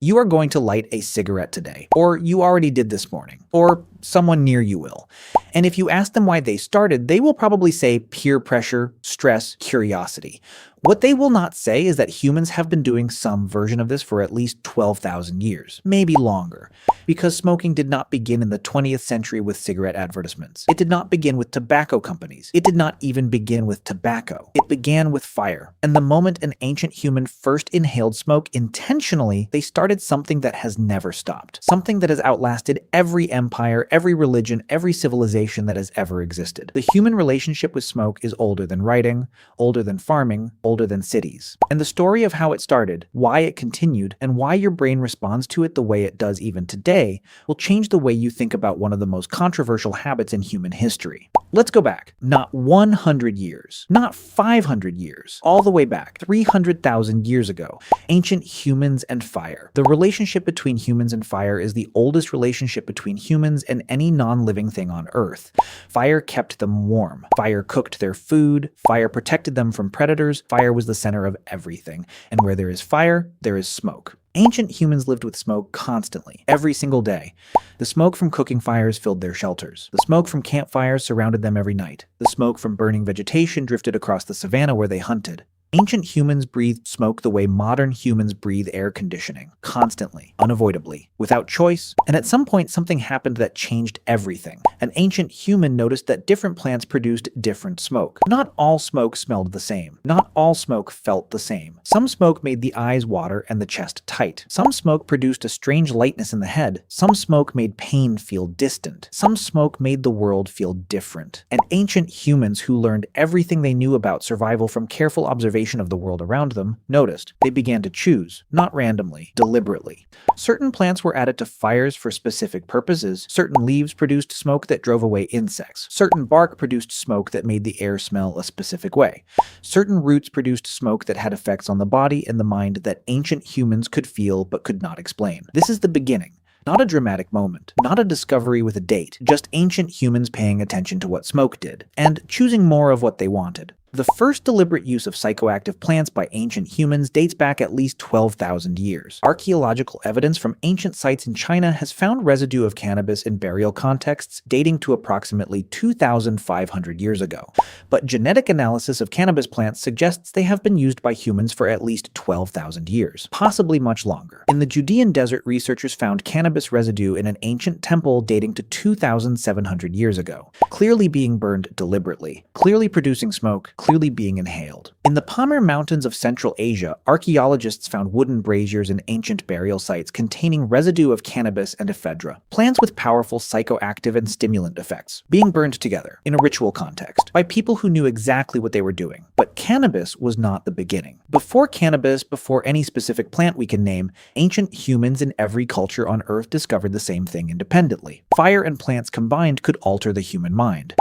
You are going to light a cigarette today, or you already did this morning, or someone near you will. And if you ask them why they started, they will probably say peer pressure, stress, curiosity. What they will not say is that humans have been doing some version of this for at least 12,000 years, maybe longer, because smoking did not begin in the 20th century with cigarette advertisements. It did not begin with tobacco companies. It did not even begin with tobacco. It began with fire. And the moment an ancient human first inhaled smoke intentionally, they started something that has never stopped. Something that has outlasted every empire, every religion, every civilization that has ever existed. The human relationship with smoke is older than writing, older than farming, older than cities. And the story of how it started, why it continued, and why your brain responds to it the way it does even today will change the way you think about one of the most controversial habits in human history. Let's go back. Not 100 years, not 500 years, all the way back 300,000 years ago. Ancient humans and fire. The relationship between humans and fire is the oldest relationship between humans and any non-living thing on Earth. Fire kept them warm. Fire cooked their food. Fire protected them from predators. Fire was the center of everything. And where there is fire, there is smoke. Ancient humans lived with smoke constantly, every single day. The smoke from cooking fires filled their shelters. The smoke from campfires surrounded them every night. The smoke from burning vegetation drifted across the savanna where they hunted. Ancient humans breathed smoke the way modern humans breathe air conditioning, constantly, unavoidably, without choice, and at some point something happened that changed everything. An ancient human noticed that different plants produced different smoke. Not all smoke smelled the same. Not all smoke felt the same. Some smoke made the eyes water and the chest tight. Some smoke produced a strange lightness in the head. Some smoke made pain feel distant. Some smoke made the world feel different. And ancient humans who learned everything they knew about survival from careful observation of the world around them noticed. They began to choose, not randomly, deliberately. Certain plants were added to fires for specific purposes. Certain leaves produced smoke that drove away insects. Certain bark produced smoke that made the air smell a specific way. Certain roots produced smoke that had effects on the body and the mind that ancient humans could feel but could not explain. This is the beginning. Not a dramatic moment, not a discovery with a date, just ancient humans paying attention to what smoke did, and choosing more of what they wanted. The first deliberate use of psychoactive plants by ancient humans dates back at least 12,000 years. Archaeological evidence from ancient sites in China has found residue of cannabis in burial contexts dating to approximately 2,500 years ago. But genetic analysis of cannabis plants suggests they have been used by humans for at least 12,000 years, possibly much longer. In the Judean desert, researchers found cannabis residue in an ancient temple dating to 2,700 years ago, clearly being burned deliberately, clearly producing smoke, clearly being inhaled. In the Pamir Mountains of Central Asia, archaeologists found wooden braziers in ancient burial sites containing residue of cannabis and ephedra, plants with powerful psychoactive and stimulant effects, being burned together in a ritual context by people who knew exactly what they were doing. But cannabis was not the beginning. Before cannabis, before any specific plant we can name, ancient humans in every culture on Earth discovered the same thing independently. Fire and plants combined could alter the human mind.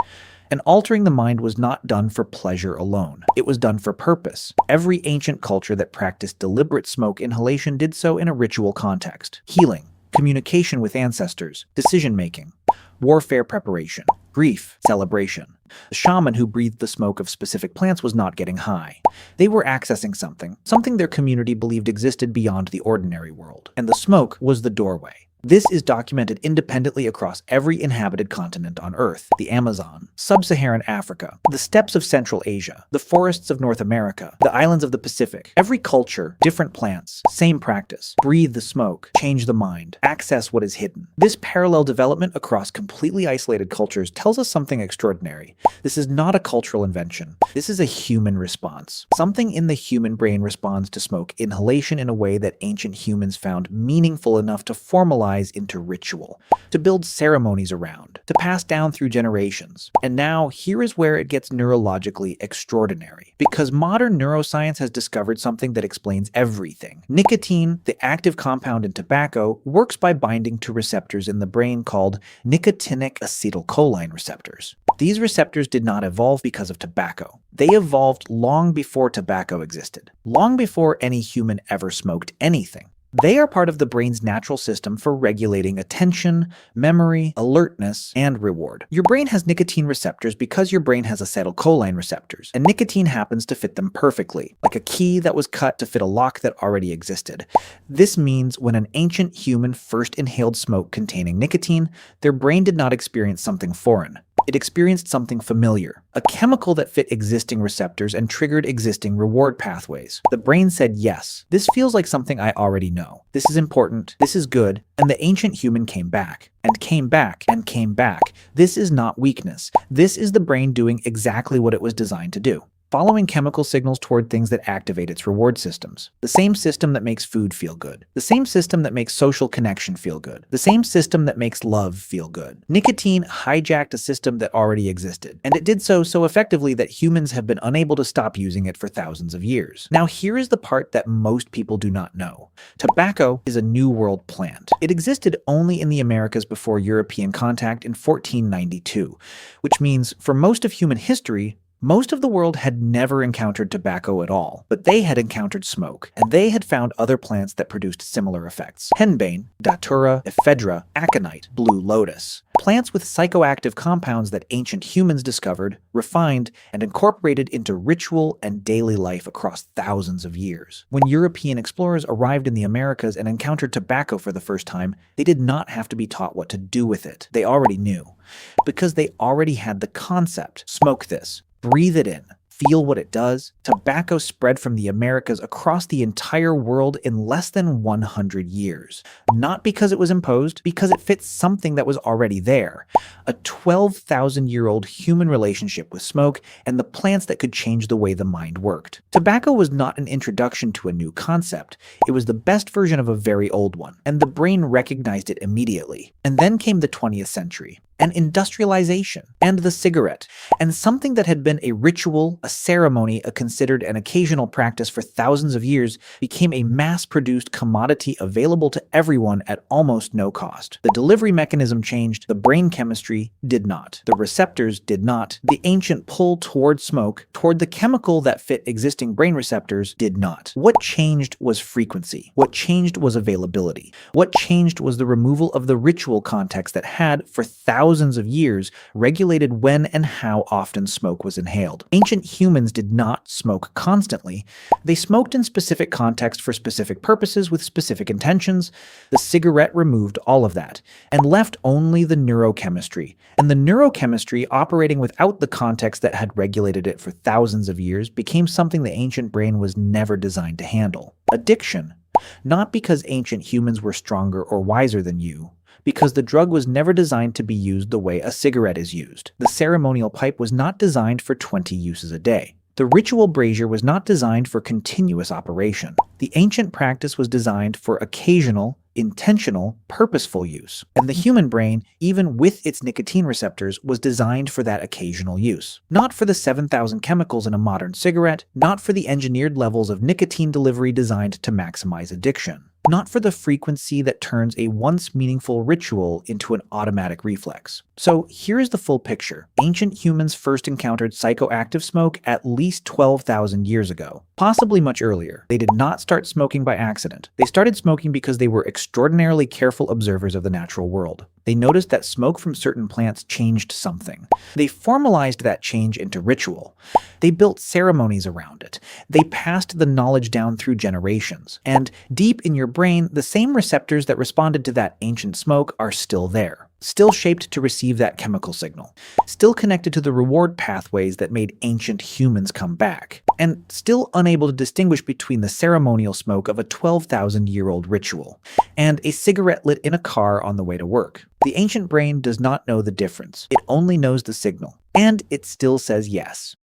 And altering the mind was not done for pleasure alone. It was done for purpose. Every ancient culture that practiced deliberate smoke inhalation did so in a ritual context. Healing, communication with ancestors, decision-making, warfare preparation, grief, celebration. The shaman who breathed the smoke of specific plants was not getting high. They were accessing something their community believed existed beyond the ordinary world. And the smoke was the doorway. This is documented independently across every inhabited continent on Earth: the Amazon, sub-Saharan Africa, the steppes of Central Asia, the forests of North America, the islands of the Pacific. Every culture, different plants, same practice. Breathe the smoke, change the mind, access what is hidden. This parallel development across completely isolated cultures tells us something extraordinary. This is not a cultural invention. This is a human response. Something in the human brain responds to smoke inhalation in a way that ancient humans found meaningful enough to formalize into ritual, to build ceremonies around, to pass down through generations. And now, here is where it gets neurologically extraordinary, because modern neuroscience has discovered something that explains everything. Nicotine, the active compound in tobacco, works by binding to receptors in the brain called nicotinic acetylcholine receptors. These receptors did not evolve because of tobacco. They evolved long before tobacco existed, long before any human ever smoked anything. They are part of the brain's natural system for regulating attention, memory, alertness, and reward. Your brain has nicotine receptors because your brain has acetylcholine receptors, and nicotine happens to fit them perfectly, like a key that was cut to fit a lock that already existed. This means when an ancient human first inhaled smoke containing nicotine, their brain did not experience something foreign. It experienced something familiar, a chemical that fit existing receptors and triggered existing reward pathways. The brain said, yes, this feels like something I already know. This is important, this is good, and the ancient human came back, and came back, and came back. This is not weakness. This is the brain doing exactly what it was designed to do. Following chemical signals toward things that activate its reward systems. The same system that makes food feel good. The same system that makes social connection feel good. The same system that makes love feel good. Nicotine hijacked a system that already existed, and it did so effectively that humans have been unable to stop using it for thousands of years. Now here is the part that most people do not know. Tobacco is a New World plant. It existed only in the Americas before European contact in 1492, which means for most of human history, most of the world had never encountered tobacco at all, but they had encountered smoke, and they had found other plants that produced similar effects. Henbane, datura, ephedra, aconite, blue lotus. Plants with psychoactive compounds that ancient humans discovered, refined, and incorporated into ritual and daily life across thousands of years. When European explorers arrived in the Americas and encountered tobacco for the first time, they did not have to be taught what to do with it. They already knew. Because they already had the concept. Smoke this. Breathe it in. Feel what it does. Tobacco spread from the Americas across the entire world in less than 100 years. Not because it was imposed, because it fits something that was already there. A 12,000-year-old human relationship with smoke and the plants that could change the way the mind worked. Tobacco was not an introduction to a new concept. It was the best version of a very old one, and the brain recognized it immediately. And then came the 20th century. And industrialization, and the cigarette, and something that had been a ritual, a ceremony, a considered an occasional practice for thousands of years became a mass-produced commodity available to everyone at almost no cost. The delivery mechanism changed, the brain chemistry did not. The receptors did not. The ancient pull toward smoke, toward the chemical that fit existing brain receptors, did not. What changed was frequency. What changed was availability. What changed was the removal of the ritual context that had, for thousands of years, regulated when and how often smoke was inhaled. Ancient humans did not smoke constantly. They smoked in specific contexts for specific purposes with specific intentions. The cigarette removed all of that and left only the neurochemistry. And the neurochemistry, operating without the context that had regulated it for thousands of years, became something the ancient brain was never designed to handle. Addiction. Not because ancient humans were stronger or wiser than you, because the drug was never designed to be used the way a cigarette is used. The ceremonial pipe was not designed for 20 uses a day. The ritual brazier was not designed for continuous operation. The ancient practice was designed for occasional, intentional, purposeful use. And the human brain, even with its nicotine receptors, was designed for that occasional use. Not for the 7,000 chemicals in a modern cigarette, not for the engineered levels of nicotine delivery designed to maximize addiction. Not for the frequency that turns a once meaningful ritual into an automatic reflex. So here is the full picture. Ancient humans first encountered psychoactive smoke at least 12,000 years ago, possibly much earlier. They did not start smoking by accident. They started smoking because they were extraordinarily careful observers of the natural world. They noticed that smoke from certain plants changed something. They formalized that change into ritual. They built ceremonies around it. They passed the knowledge down through generations. And deep in your brain, the same receptors that responded to that ancient smoke are still there. Still shaped to receive that chemical signal, still connected to the reward pathways that made ancient humans come back, and still unable to distinguish between the ceremonial smoke of a 12,000-year-old ritual and a cigarette lit in a car on the way to work. The ancient brain does not know the difference. It only knows the signal, and it still says yes.